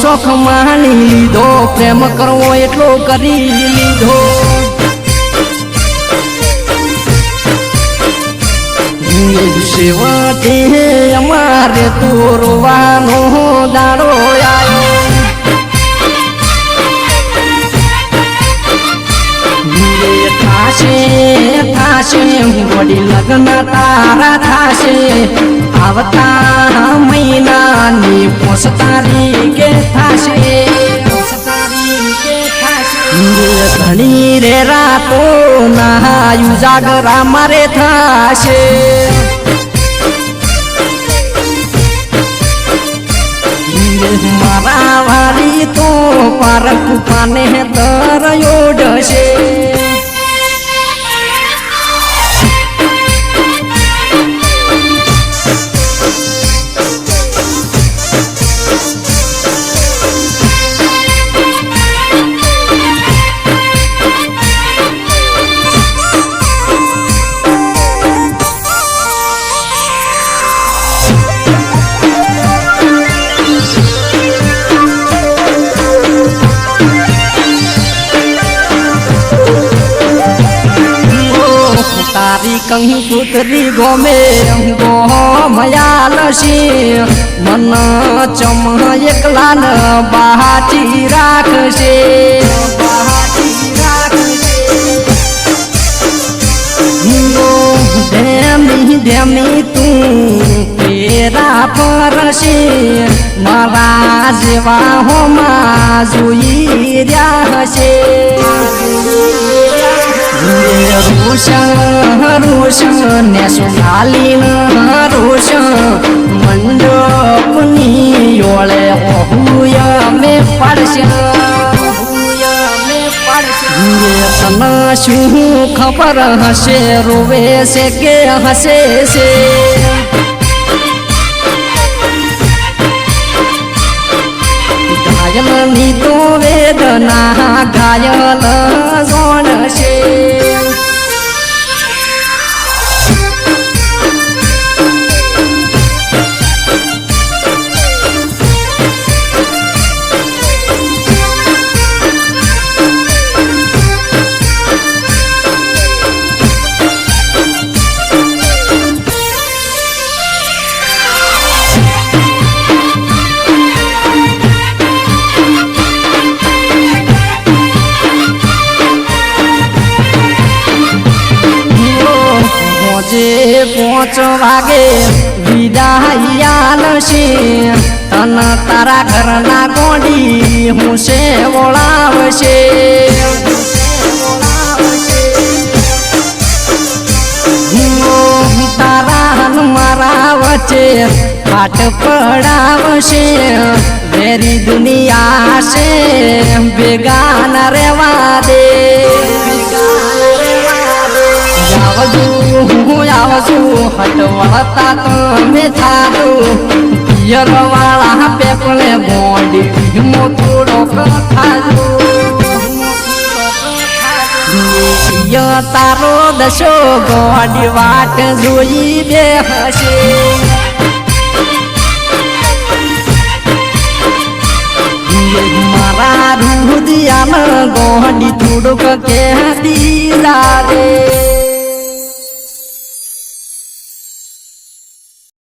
શોખ માણી લીધો પ્રેમ કરવો એટલો કરી લીધો સેવટે અમારે તોરવાનો દાડો આવ્યો થાશે વડી લગ્ન તારા થાશે આવતા મહિનાની 5 તારીખે થાશે ઘણી રે રાતો નાયું જાગરા મારે થાશે મારા વાળી તો પારક પાને તરયો ડશે કંકુતરી ગોમે ગોમયાલશી મન ચમ એકલા ન બાટી રાખશે ધેમી તું પેરા પરશે મારા જેવા હોમાં જોઈ રહ્યા હશે રોશન ને સુનાલીન રોશન મંડપની ઓળે ઓહુય મે પડશે તને શું ખબર હશે રોવે છે કે હસે છે ઘાયલની તો વેદના ઘાયલ જોણશે જે 5 વાગે વિદાયાલશે તન તારા ઘરના ગોડી હું છે બોલાવશે તારા મારા વચ્ચે પાઠ પડાવશે વેરી દુનિયા છે ભેગા ન રહેવા દે આવજુ હટવળતા તમે થાજો પિયર વાળા પેપલે બોડી ભીમો થોડોક થાજો તારો દશો ગોડી વાટ જોઈ બે હશે મારા રુદિયામાં ગોડી થોડુંક કે દીધા રે